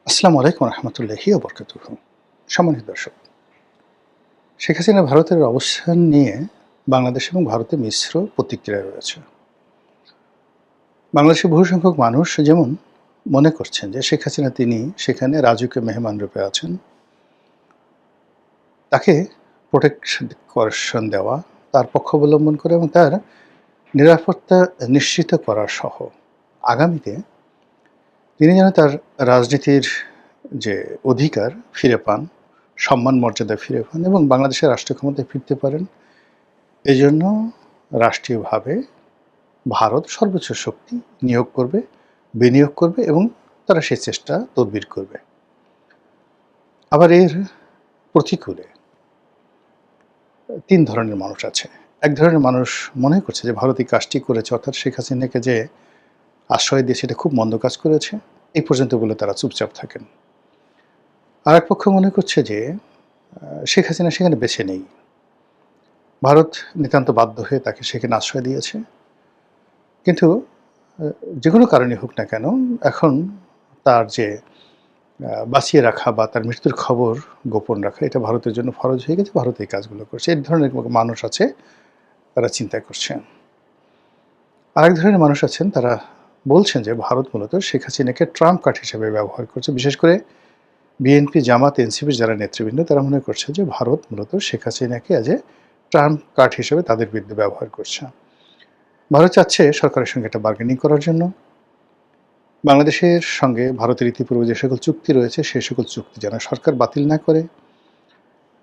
আসসালামু আলাইকুম রহমতুল্লাহি ওয়া বারাকাতুহু। সম্মানিত দর্শক, শেখ হাসিনা ভারতের অবস্থান নিয়ে বাংলাদেশ এবং ভারতে মিশ্র প্রতিক্রিয়া রয়েছে। বাংলাদেশের বহু সংখ্যক মানুষ যেমন মনে করছেন যে শেখ হাসিনা তিনি সেখানে রাজকীয় মেহমান রূপে আছেন, তাকে প্রোটেকশন দেওয়া, তার পক্ষ অবলম্বন করে এবং তার নিরাপত্তা নিশ্চিত করা সহ আগামীতে তিনি যেন তার রাজনীতির যে অধিকার ফিরে পান, সম্মান মর্যাদা ফিরে পান এবং বাংলাদেশের রাষ্ট্র ক্ষমতায় ফিরতে পারেন, এজন্য রাষ্ট্রীয়ভাবে ভারত সর্বোচ্চ শক্তি নিয়োগ করবে, বিনিয়োগ করবে এবং তারা সেই চেষ্টা তদবির করবে। আবার এর প্রতিকূলে ৩ ধরনের মানুষ আছে। এক ধরনের মানুষ মনে করছে যে ভারত এই কাজটি করেছে, অর্থাৎ শেখ হাসিনাকে যে আশ্রয় দিয়েছে এটা খুব মন্দ কাজ করেছে, এই পর্যন্ত বলে তারা চুপচাপ থাকেন। আরেক পক্ষ মনে করছে যে শেখ হাসিনা সেখানে বেঁচে নেই। ভারত নিতান্ত বাধ্য হয়ে তাকে সেখানে আশ্রয় দিয়েছে। কিন্তু যেকোনো কারণে হোক না কেন, এখন তার যে বাঁচিয়ে রাখা বা তার মৃত্যুর খবর গোপন রাখা এটা ভারতের জন্য ফরজ হয়ে গেছে। ভারত এই কাজগুলো করছে। এই ধরনের মানুষ আছে, তারা চিন্তা করছে। আরেক ধরনের মানুষ আছেন, তারা বলছেন যে ভারত মূলত শেখ হাসিনাকে ট্রাম্প কার্ড হিসেবে ব্যবহার করছে। বিশেষ করে বিএনপি, জামাত, এনসিপির যারা নেতৃবৃন্দ তারা মনে করছে যে ভারত মূলত শেখ হাসিনাকে অ্যাজ এ ট্রাম্প কার্ড হিসেবে তাদের বিরুদ্ধে ব্যবহার করছে। ভারত চাচ্ছে সরকারের সঙ্গে একটা বার্গেনিং করার জন্য। বাংলাদেশের সঙ্গে ভারতের ইতিপূর্বে যে সকল চুক্তি রয়েছে সেই সকল চুক্তি যেন সরকার বাতিল না করে।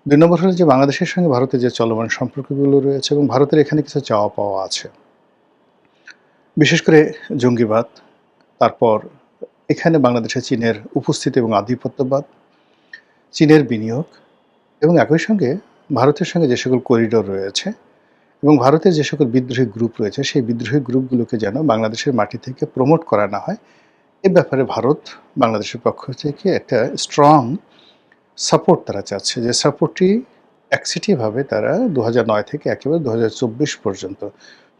২ নম্বর হলো যে বাংলাদেশের সঙ্গে ভারতের যে চলমান সম্পর্কগুলো রয়েছে এবং ভারতের এখানে কিছু চাওয়া পাওয়া আছে। বিশেষ করে জঙ্গিবাদ, তারপর এখানে বাংলাদেশে চীনের উপস্থিতি এবং আধিপত্যবাদ, চীনের বিনিয়োগ এবং একই সঙ্গে ভারতের সঙ্গে যে সকল করিডোর রয়েছে এবং ভারতের যে সকল বিদ্রোহী গ্রুপ রয়েছে সেই বিদ্রোহী গ্রুপগুলোকে যেন বাংলাদেশের মাটি থেকে প্রমোট করা না হয়, এ ব্যাপারে ভারত বাংলাদেশের পক্ষ থেকে একটা স্ট্রং সাপোর্ট তারা চাচ্ছে, যে সাপোর্টটি একসেটিভাবে তারা ২০০৯ থেকে একেবারে ২০২৪ পর্যন্ত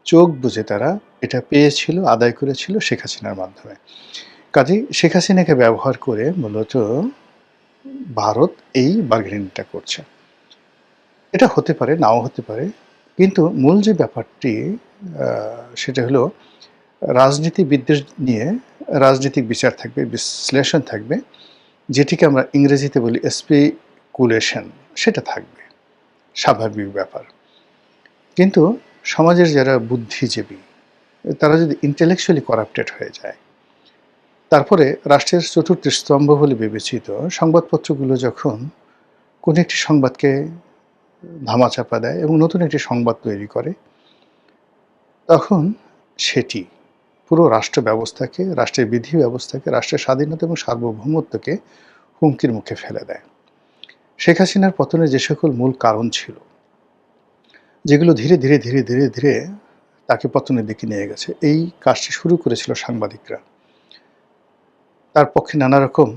চোখ বুজে তারা এটা পেয়েছিল, আদায় করেছিল শেখ হাসিনার মাধ্যমে। কাজেই শেখ হাসিনাকে ব্যবহার করে মূলত ভারত এই বার্গেনিংটা করছে। এটা হতে পারে, নাও হতে পারে, কিন্তু মূল যে ব্যাপারটি সেটা হলো রাজনীতিবিদদের নিয়ে রাজনৈতিক বিচার থাকবে, বিশ্লেষণ থাকবে, যেটিকে আমরা ইংরেজিতে বলি স্পেকুলেশন, সেটা থাকবে, স্বাভাবিক ব্যাপার। কিন্তু সমাজের যারা বুদ্ধিজীবী তারা যদি ইন্টেলেকচুয়ালি করাপ্টেড হয়ে যায়, তারপরে রাষ্ট্রের চতুর্থ স্তম্ভ বলে বিবেচিত সংবাদপত্রগুলো যখন কোনো একটি সংবাদকে ধামাচাপা দেয় এবং নতুন একটি সংবাদ তৈরি করে, তখন সেটি পুরো রাষ্ট্র ব্যবস্থাকে, রাষ্ট্রের বিধি ব্যবস্থাকে, রাষ্ট্রের স্বাধীনতা এবং সার্বভৌমত্বকে হুমকির মুখে ফেলে দেয়। শেখ হাসিনার পতনের যে সকল মূল কারণ ছিল, যেগুলো ধীরে ধীরে ধীরে ধীরে ধীরে তাকে পতনের দিকে নিয়ে গেছে, এই কাজটি শুরু করেছিল সাংবাদিকরা। তার পক্ষে নানা রকম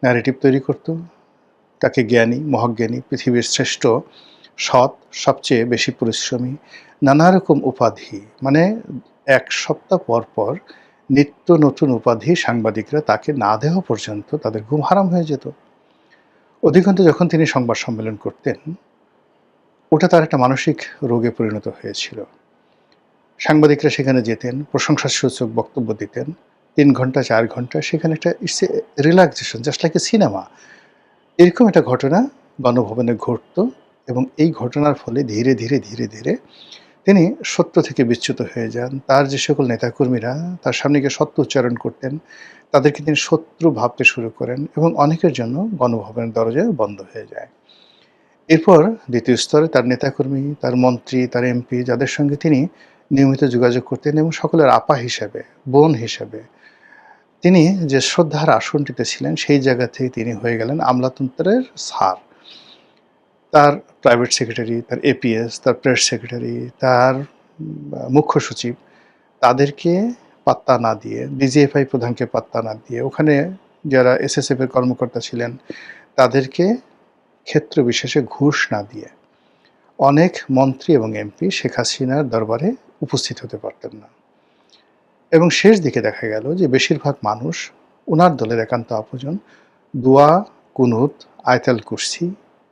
ন্যারেটিভ তৈরি করত, তাকে জ্ঞানী, মহাজ্ঞানী, পৃথিবীর শ্রেষ্ঠ, সৎ, সবচেয়ে বেশি পরিশ্রমী, নানা রকম উপাধি, মানে ১ সপ্তাহ পর পর নিত্য নতুন উপাধি সাংবাদিকরা তাকে না দেওয়া পর্যন্ত তাদের ঘুম হারাম হয়ে যেত। অধিকন্তু যখন তিনি সংবাদ সম্মেলন করতেন, ওটা তার একটা মানসিক রোগে পরিণত হয়েছিল। সাংবাদিকরা সেখানে যেতেন, প্রশংসাসূচক বক্তব্য দিতেন, ৩ ঘন্টা ৪ ঘন্টা, সেখানে একটা it's a relaxation, just like a cinema. এরকম একটা ঘটনা গণভবনে ঘটত এবং এই ঘটনার ফলে ধীরে ধীরে ধীরে ধীরে তিনি সত্য থেকে বিচ্যুত হয়ে যান। তার যে সকল নেতাকর্মীরা তার সামনে গিয়ে সত্য উচ্চারণ করতেন, তাদেরকে তিনি শত্রু ভাবতে শুরু করেন এবং অনেকের জন্য গণভবনের দরজা বন্ধ হয়ে যায়। এরপর দ্বিতীয় স্তরে তার নেতাকর্মী, তার মন্ত্রী, তার এমপি, যাদের সঙ্গে তিনি নিয়মিত যোগাযোগ করতেন এবং সকলের আপা হিসাবে, বোন হিসাবে তিনি যে শ্রদ্ধার আসনটিতে ছিলেন, সেই জায়গা থেকে তিনি হয়ে গেলেন আমলাতন্ত্রের স্যার। তার প্রাইভেট সেক্রেটারি, তার এপিএস, তার প্রেস সেক্রেটারি, তার মুখ্য সচিব, তাদেরকে পাত্তা না দিয়ে, ডিজিএফআই প্রধানকে পাত্তা না দিয়ে, ওখানে যারা এসএসএফ এর কর্মকর্তা ছিলেন তাদেরকে ক্ষেত্র বিশেষে ঘুষ না দিয়ে অনেক মন্ত্রী এবং এমপি শেখ হাসিনার দরবারে উপস্থিত হতে পারতেন না। এবং শেষ দিকে দেখা গেল যে বেশিরভাগ মানুষ, ওনার দলের একান্ত আপনজন, দোয়া, কুনুত, আয়াতুল কুরসি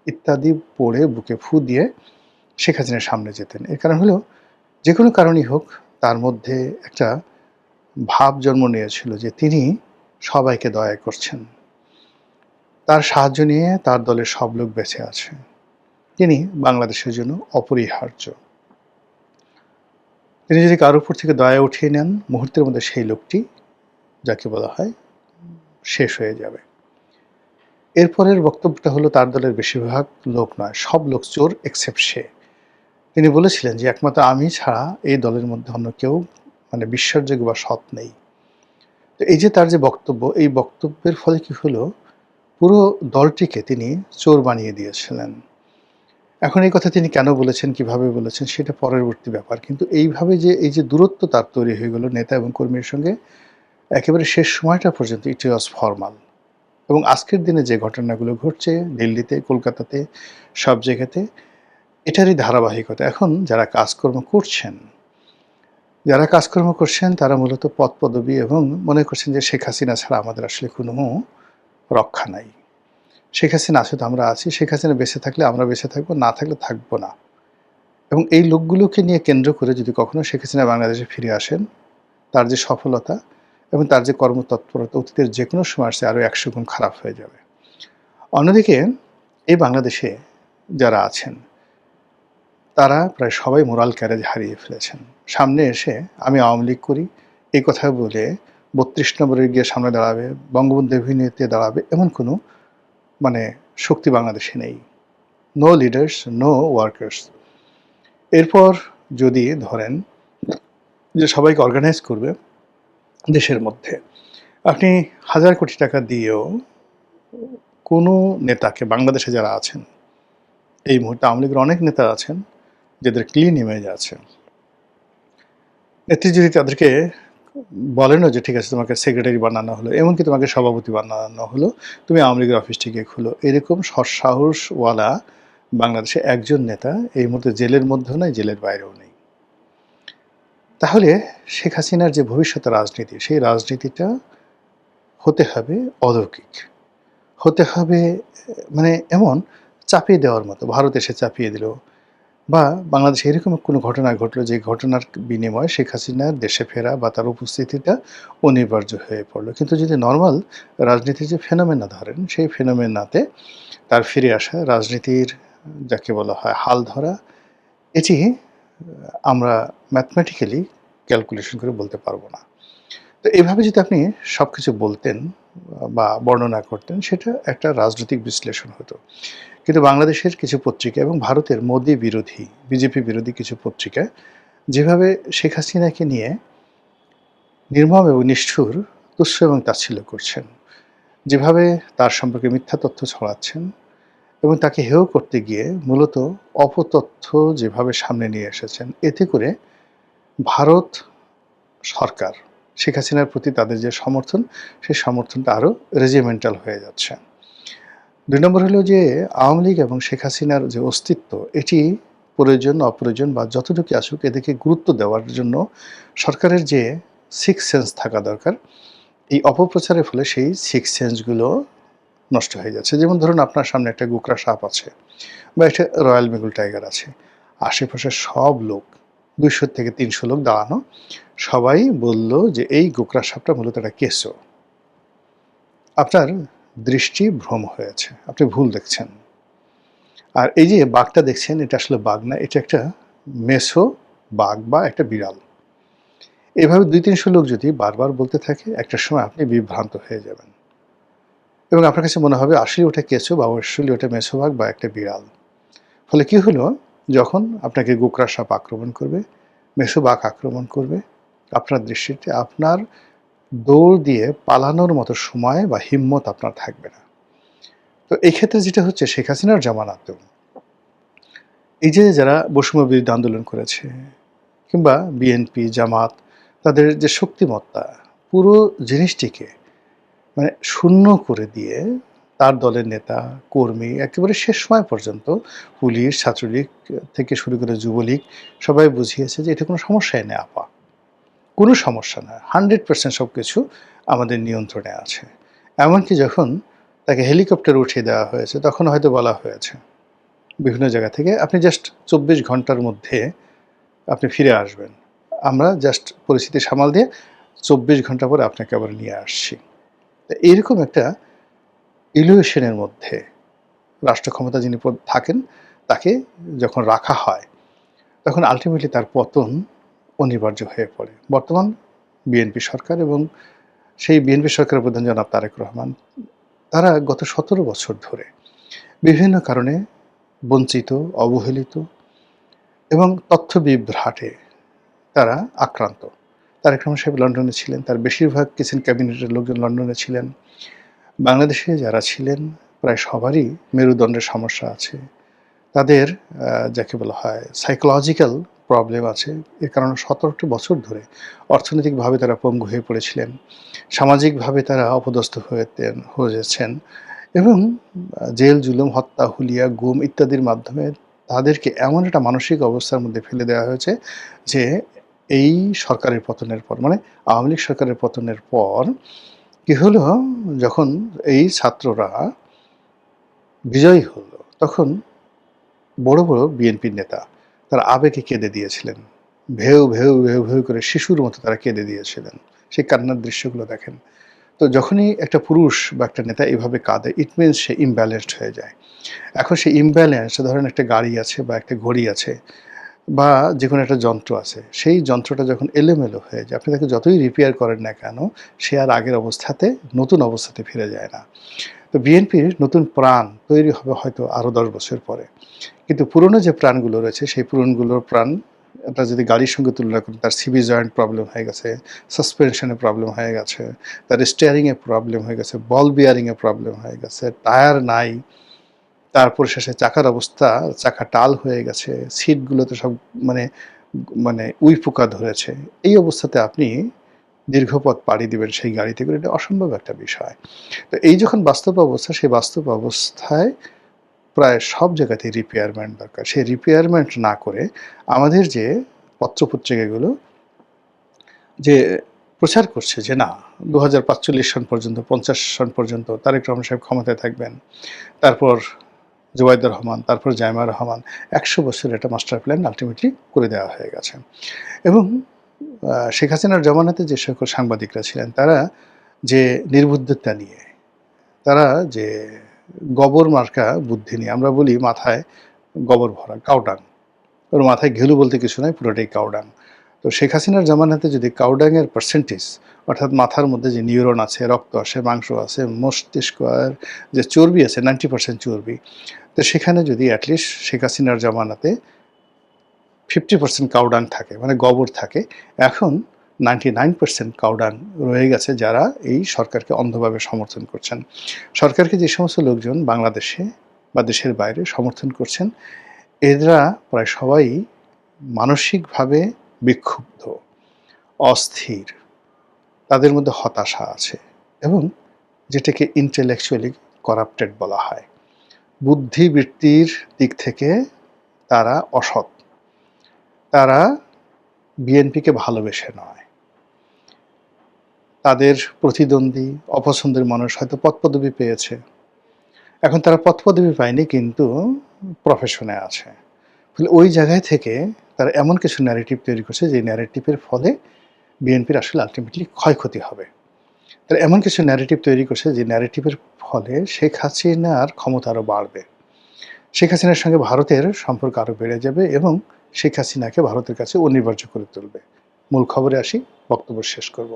ইত্যাদি পড়ে বুকে ফু দিয়ে শেখ হাসিনার সামনে যেতেন। এর কারণ হলো যে কোনো কারণেই হোক তার মধ্যে একটা ভাব জন্ম নিয়েছিল যে তিনি সবাইকে দয়া করছেন। তার সাহায্য নিয়ে তার দলের সব লোক বেঁচে আছে। তিনি বাংলাদেশের জন্য অপরিহার্য। তিনি যদি কারো উপর থেকে দয়া উঠিয়ে নেন, মুহূর্তের মধ্যে সেই লোকটি যাকে বলা হয় শেষ হয়ে যাবে। এরপরের বক্তব্যটা হলো তার দলের বেশিরভাগ লোক নয়, সব লোক চোর এক্সেপ্ট সে। তিনি বলেছিলেন যে একমাত্র আমি ছাড়া এই দলের মধ্যে অন্য কেউ বিশ্বাসযোগ্য বা সৎ নেই। তো এই যে তার যে বক্তব্য, এই বক্তব্যের ফলে কি হলো, পুরো দলটিকে তিনি চোর বানিয়ে দিয়েছিলেন। এখন এই কথা তিনি কেন বলেছেন, কিভাবে বলেছেন সেটা পরবর্তী ব্যাপার। কিন্তু এইভাবে যে এই যে দূরত্ব তার তৈরি হয়ে গেল নেতা এবং কর্মীর সঙ্গে, একেবারে শেষ সময়টা পর্যন্ত ইট ওয়াজ ফরমাল। এবং আজকের দিনে যে ঘটনাগুলো ঘটছে দিল্লিতে, কলকাতাতে, সব জায়গাতে, এটারই ধারাবাহিকতা। এখন যারা কাজকর্ম করছেন তারা মূলত পদপদবী এবং মনে করছেন যে শেখ হাসিনা ছাড়া আমাদের আসলে কোনো রক্ষা নাই। শেখ হাসিনা আছে তো আমরা আছি, শেখ হাসিনা বেঁচে থাকলে আমরা বেঁচে থাকবো, না থাকলে থাকবো না। এবং এই লোকগুলোকে নিয়ে কেন্দ্র করে যদি কখনো শেখ হাসিনা বাংলাদেশে ফিরে আসেন, তার যে সফলতা এবং তার যে কর্মতৎপরতা অতীতের যে কোনো সময় আসছে আরও 100 গুণ খারাপ হয়ে যাবে। অন্যদিকে এই বাংলাদেশে যারা আছেন তারা প্রায় সবাই মোরাল ক্যারেজ হারিয়ে ফেলেছেন। সামনে এসে আমি আওয়ামী লীগ করি এই কথা বলে 32 নম্বরে গিয়ে সামনে দাঁড়াবে, বঙ্গবন্ধু এভিনিউতে দাঁড়াবে, এমন কোনো শক্তি বাংলাদেশে নেই। No leaders, no workers. এরপর যদি ধরেন যে সবাইকে অর্গানাইজ করবে দেশের মধ্যে, আপনি 1000 কোটি টাকা দিয়েও কোনো নেতাকে, বাংলাদেশে যারা আছেন এই মুহূর্তে আওয়ামী লীগের অনেক নেতা আছেন যাদের ক্লিন ইমেজ আছে, নেত্রী যদি তাদেরকে বলেনও যে ঠিক আছে তোমাকে সেক্রেটারি বানানো হলো, এমনকি তোমাকে সভাপতি বানানো হলো, তুমি আওয়ামী লীগের অফিসটিকে খুলো, এরকম সৎসাহসওয়ালা বাংলাদেশে একজন নেতা এই মুহূর্তে জেলের মধ্যেও নেই, জেলের বাইরেও নেই। তাহলে শেখ হাসিনার যে ভবিষ্যতের রাজনীতি, সেই রাজনীতিটা হতে হবে অলৌকিক, হতে হবে এমন চাপিয়ে দেওয়ার মতো। ভারত এসে চাপিয়ে দিল, বা বাংলাদেশে এরকম কোনো ঘটনা ঘটলো যে ঘটনার বিনিময়ে শেখ হাসিনার দেশে ফেরা বা তার উপস্থিতিটা অনিবার্য হয়ে পড়লো। কিন্তু যদি নর্মাল রাজনীতির যে ফেনোমেনা ধরেন, সেই ফেনোমেনাতে তার ফিরে আসা, রাজনীতির যাকে বলা হয় হাল ধরা, এটি আমরা ম্যাথমেটিক্যালি ক্যালকুলেশন করে বলতে পারবো না। তো এইভাবে যদি আপনি সব কিছু বলতেন বা বর্ণনা করতেন, সেটা একটা রাজনৈতিক বিশ্লেষণ হতো। কিন্তু বাংলাদেশের কিছু পত্রিকা এবং ভারতের মোদি বিরোধী, বিজেপি বিরোধী কিছু পত্রিকা যেভাবে শেখ হাসিনাকে নিয়ে নির্মম এবং নিষ্ঠুর তুচ্ছ এবং তাচ্ছিল্য করছেন, যেভাবে তার সম্পর্কে মিথ্যা তথ্য ছড়াচ্ছেন এবং তাকে হেয় করতে গিয়ে মূলত অপতথ্য যেভাবে সামনে নিয়ে এসেছেন, এতে করে ভারত সরকার শেখ হাসিনার প্রতি তাদের যে সমর্থন, সেই সমর্থনটা আরও রেজিমেন্টাল হয়ে যাচ্ছে। 2 নম্বর হলো যে আওয়ামী লীগ এবং শেখ হাসিনার যে অস্তিত্ব, এটি প্রয়োজন অপ্রয়োজন বা যতটুকু আসুক এদিকে গুরুত্ব দেওয়ার জন্য সরকারের যে সিক্স সেন্স থাকা দরকার, এই অপপ্রচারের ফলে সেই সিক্স সেন্সগুলো নষ্ট হয়ে যাচ্ছে। যেমন ধরুন আপনার সামনে একটা গোকরা সাপ আছে বা একটা রয়্যাল বেঙ্গল টাইগার আছে, আশেপাশের সব লোক 200 থেকে 300 লোক দাঁড়ানো, সবাই বলল যে এই গোকরা সাপটা মূলত একটা কেঁচো। আপনার দৃষ্টি ভ্রম হয়েছে, আপনি ভুল দেখছেন। আর এই যে বাঘটা দেখছেন, এটা আসলে বাঘ না, এটা একটা মেসো বাঘ বা একটা বিড়াল। এভাবে 200-300 লোক যদি বারবার বলতে থাকে, একটা সময় আপনি বিভ্রান্ত হয়ে যাবেন এবং আপনার কাছে মনে হবে আসলে ওটা কেঁচো বা আসলে ওটা মেসো বাঘ বা একটা বিড়াল। ফলে কি হলো, যখন আপনাকে গোকরা সাপ আক্রমণ করবে, মেসো বাঘ আক্রমণ করবে, আপনার দৃষ্টিতে আপনার দৌড় দিয়ে পালানোর মতো সময় বা হিম্মত আপনার থাকবে না। তো এই ক্ষেত্রে যেটা হচ্ছে, শেখ হাসিনার জামানাতেও এই যে যারা বৈষম্য বিরোধী আন্দোলন করেছে কিংবা বিএনপি, জামাত, তাদের যে শক্তিমত্তা, পুরো জিনিসটিকে শূন্য করে দিয়ে তার দলের নেতা, কর্মী একেবারে শেষ সময় পর্যন্ত পুলিশ, ছাত্রলীগ থেকে শুরু করে যুবলীগ সবাই বুঝিয়েছে যে এটা কোনো সমস্যাই নেই আপা, কোনো সমস্যা না, 100% সব কিছু আমাদের নিয়ন্ত্রণে আছে। এমনকি যখন তাকে হেলিকপ্টারে উঠিয়ে দেওয়া হয়েছে, তখন হয়তো বলা হয়েছে বিভিন্ন জায়গা থেকে আপনি জাস্ট ২৪ ঘন্টার মধ্যে আপনি ফিরে আসবেন, আমরা জাস্ট পরিস্থিতি সামাল দিয়ে ২৪ ঘন্টা পরে আপনাকে আবার নিয়ে আসছি। তো এইরকম একটা ইলিউশনের মধ্যে রাষ্ট্র ক্ষমতা যিনি থাকেন তাকে যখন রাখা হয়, তখন আলটিমেটলি তার পতন অনিবার্য হয়ে পড়ে। বর্তমান বিএনপি সরকার এবং সেই বিএনপি সরকারের প্রধান জনাব তারেক রহমান, তারা গত ১৭ বছর ধরে বিভিন্ন কারণে বঞ্চিত, অবহেলিত এবং তথ্য বিভ্রাটে তারা আক্রান্ত। তারেক রহমান সাহেব লন্ডনে ছিলেন, তার বেশিরভাগ কিচেন ক্যাবিনেটের লোকজন লন্ডনে ছিলেন। বাংলাদেশে যারা ছিলেন প্রায় সবারই মেরুদণ্ডের সমস্যা আছে, তাদের যাকে বলা হয় সাইকোলজিক্যাল প্রবলেম আছে। এর কারণে ১৭টি বছর ধরে অর্থনৈতিকভাবে তারা পঙ্গু হয়ে পড়েছিলেন, সামাজিকভাবে তারা অপদস্থ হয়েছেন এবং জেল, জুলুম, হত্যা, হুলিয়া, গুম ইত্যাদির মাধ্যমে তাদেরকে এমন একটা মানসিক অবস্থার মধ্যে ফেলে দেওয়া হয়েছে যে এই সরকারের পতনের পর, মানে আওয়ামী লীগ সরকারের পতনের পর কি হলো, যখন এই ছাত্ররা বিজয়ী হলো, তখন বড় বড় বিএনপির নেতা তারা আবেগে কেঁদে দিয়েছিলেন, ভেউ ভেউ ভেউ ভেউ করে শিশুর মতো তারা কেঁদে দিয়েছিলেন। সেই কান্নার দৃশ্যগুলো দেখেন। তো যখনই একটা পুরুষ বা একটা নেতা এভাবে কাঁদে, ইট মিনস সে ইমব্যালেন্সড হয়ে যায়। এখন সেই ইমব্যালেন্স, ধরেন একটা গাড়ি আছে বা একটা ঘড়ি আছে বা যে কোনো একটা যন্ত্র আছে, সেই যন্ত্রটা যখন এলোমেলো হয়ে যায়, আপনি তাকে যতই রিপেয়ার করেন না কেন, সে আর আগের অবস্থাতে, নতুন অবস্থাতে ফিরে যায় না। তো বিএনপির নতুন প্রাণ তৈরি হবে হয়তো আরও ১০ বছর পরে, কিন্তু পুরনো যে প্রাণগুলো রয়েছে সেই পুরনোগুলোর প্রাণ, এটা যদি গাড়ির সঙ্গে তুলনা করেন, তার সিবি জয়েন্ট প্রবলেম হয়ে গেছে, সাসপেনশনে প্রবলেম হয়ে গেছে, তার স্টিয়ারিংয়ে প্রবলেম হয়ে গেছে, বল বিয়ারিংয়ে প্রবলেম হয়ে গেছে, টায়ার নাই, তারপর শেষে চাকার অবস্থা, চাকা টাল হয়ে গেছে, সিটগুলোতে সব মানে মানে উই পোকা ধরেছে। এই অবস্থাতে আপনি দীর্ঘ পথ পাড়ি দিবেন সেই গাড়িতে করে, এটা অসম্ভব একটা বিষয়। তো এই যখন বাস্তব অবস্থা, সেই বাস্তব অবস্থায় প্রায় সব জায়গাতেই রিপেয়ারমেন্ট দরকার। সেই রিপেয়ারমেন্ট না করে আমাদের যে পত্রপত্রিকাগুলো যে প্রচার করছে যে না ২০৪৫ সন পর্যন্ত, ৫০ সন পর্যন্ত তারেক রহমান সাহেব ক্ষমতায় থাকবেন, তারপর জুবাইদুর রহমান, তারপর জাইমা রহমান, ১০০ বছরের একটা মাস্টার প্ল্যান আলটিমেটলি করে দেওয়া হয়ে গেছে। এবং শেখ হাসিনার জমানাতে যে সকল সাংবাদিকরা ছিলেন, তারা যে নির্বুদ্ধিতা নিয়ে, তারা যে গোবর মার্কা বুদ্ধি নিয়ে, আমরা বলি মাথায় গোবর ভরা, কাউডাং, ওর মাথায় ঘেলু বলতে কিছু নয়, পুরোটাই কাউডাং। তো শেখ হাসিনার জামানাতে যদি কাউডাংয়ের পার্সেন্টেজ, অর্থাৎ মাথার মধ্যে যে নিউরন আছে, রক্ত আছে, মাংস আছে, মস্তিষ্ক আর যে চর্বি আছে, 90% চর্বি, তো সেখানে যদি অ্যাটলিস্ট শেখ হাসিনার জামানাতে 50% কাউডাং থাকে, মানে গোবর থাকে, এখন 99% কাউডাং রয়ে গেছে যারা এই সরকারকে অন্ধভাবে সমর্থন করছেন। সরকারকে যে সমস্ত লোকজন বাংলাদেশে বা দেশের বাইরে সমর্থন করছেন, এরা প্রায় সবাই মানসিকভাবে বিক্ষুব্ধ, অস্থির, তাদের মধ্যে হতাশা আছে এবং যেটাকে ইন্টেলেকচুয়ালি করাপ্টেড বলা হয়। বুদ্ধিবৃত্তির দিক থেকে তারা অসৎ, তারা বিএনপিকে ভালোবেসে নয়, তাদের প্রতিদ্বন্দ্বী, অপছন্দের মানুষ হয়তো পদপদবি পেয়েছে, এখন তারা পদপদবি পায়নি কিন্তু প্রফেশনে আছে, ফলে ওই জায়গায় থেকে তারা এমন কিছু ন্যারেটিভ তৈরি করছে যে ন্যারেটিভের ফলে বিএনপির আসলে আলটিমেটলি ক্ষয়ক্ষতি হবে। তারা এমন কিছু ন্যারেটিভ তৈরি করছে যে ন্যারেটিভের ফলে শেখ হাসিনার ক্ষমতা আরও বাড়বে, শেখ হাসিনার সঙ্গে ভারতের সম্পর্ক আরও বেড়ে যাবে এবং শেখ হাসিনাকে ভারতের কাছে অনিবার্য করে তুলবে। মূল খবরে আসি, বক্তব্য শেষ করব।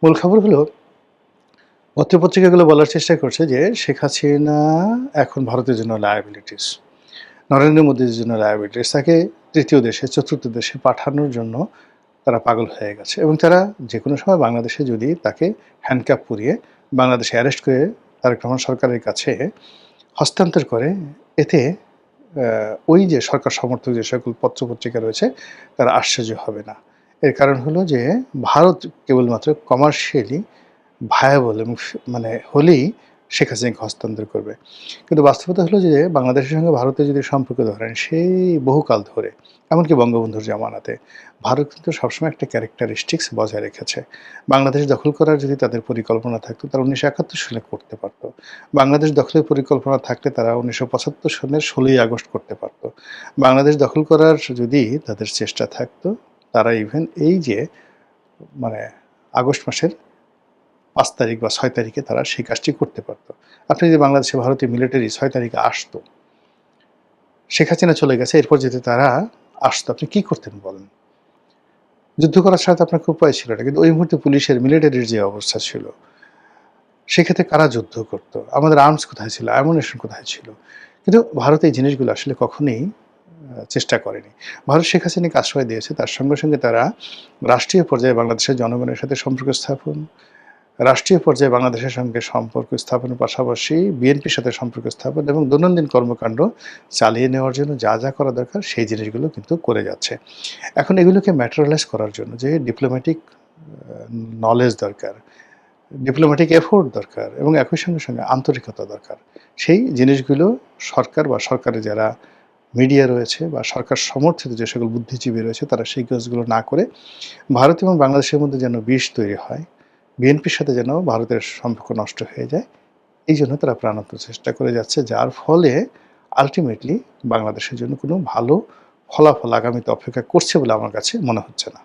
মূল খবর হলো, পত্রপত্রিকাগুলো বলার চেষ্টা করছে যে শেখ হাসিনা এখন ভারতের জন্য লায়াবিলিটিস, নরেন্দ্র মোদীর জন্য লায়াবিলিটিস, তাকে তৃতীয় দেশে, চতুর্থ দেশে পাঠানোর জন্য তারা পাগল হয়ে গেছে এবং তারা যে কোনো সময় বাংলাদেশে যদি তাকে হ্যান্ডকাপ পরিয়ে বাংলাদেশে অ্যারেস্ট করে তারেক রহমান সরকারের কাছে হস্তান্তর করে, এতে ওই যে সরকার সমর্থক যে সকল পত্রপত্রিকা রয়েছে তারা আশ্চর্য হবে না। এর কারণ হলো যে ভারত কেবলমাত্র কমার্শিয়ালি ভায়াবল এবং মানে হলেই শেখ হাসিনাকে হস্তান্তর করবে। কিন্তু বাস্তবতা হলো যে বাংলাদেশের সঙ্গে ভারতের যদি সম্পর্ক ধরেন সেই বহুকাল ধরে, এমনকি বঙ্গবন্ধুর জামানাতে ভারত কিন্তু সবসময় একটা ক্যারেক্টারিস্টিক্স বজায় রেখেছে। বাংলাদেশ দখল করার যদি তাদের পরিকল্পনা থাকতো তারা ১৯৭১ সালে করতে পারত। বাংলাদেশ দখলের পরিকল্পনা থাকলে তারা ১৯৭৫ সনের ১৬ই আগস্ট করতে পারত। বাংলাদেশ দখল করার যদি তাদের চেষ্টা থাকতো তারা ইভেন এই যে মানে আগস্ট মাসের ৫ তারিখ বা ৬ তারিখে তারা সেই কাজটি করতে পারত। আপনি যদি বাংলাদেশে ভারতীয় মিলিটারি ৬ তারিখে আসতো, শেখ হাসিনা চলে গেছে, এরপর যদি তারা আসতো, আপনি কি করতেন বলেন? যুদ্ধ করার ছাড়া তো আপনার কোনো উপায় ছিল না। কিন্তু ওই মুহূর্তে পুলিশের, মিলিটারির যে অবস্থা ছিল, সেক্ষেত্রে কারা যুদ্ধ করত? আমাদের আর্মস কোথায় ছিল? অ্যামুনিশন কোথায় ছিল? কিন্তু ভারত এই জিনিসগুলো আসলে কখনোই চেষ্টা করেনি। ভারত শেখ হাসিনাকে আশ্রয় দিয়েছে। তার সঙ্গে, সঙ্গে তারা রাষ্ট্রীয় পর্যায়ে বাংলাদেশের জনগণের সাথে সম্পর্ক স্থাপন, রাষ্ট্রীয় পর্যায়ে বাংলাদেশের সঙ্গে সম্পর্ক স্থাপনের পাশাপাশি বিএনপির সাথে সম্পর্ক স্থাপন এবং দৈনন্দিন কর্মকাণ্ড চালিয়ে নেওয়ার জন্য যা, যা করা দরকার সেই জিনিসগুলো কিন্তু করে যাচ্ছে। এখন এগুলোকে ম্যাটেরিয়ালাইজ করার জন্য যে ডিপ্লোম্যাটিক নলেজ দরকার, ডিপ্লোম্যাটিক এফোর্ট দরকার এবং একই সঙ্গে, সঙ্গে আন্তরিকতা দরকার। সেই জিনিসগুলো সরকার বা সরকারের যারা মিডিয়া রয়েছে বা সরকার সমর্থিত যে সকল বুদ্ধিজীবী রয়েছে তারা সেই কাজগুলো না করে ভারত এবং বাংলাদেশের মধ্যে যেন বিষ তৈরি হয়, বিএনপির সাথে যেন ভারতের সম্পর্ক নষ্ট হয়ে যায়, এই জন্য তারা প্রাণান্ত চেষ্টা করে যাচ্ছে। যার ফলে আল্টিমেটলি বাংলাদেশের জন্য কোনো ভালো ফলাফল আগামীতে অপেক্ষা করছে বলে আমার কাছে মনে হচ্ছে না।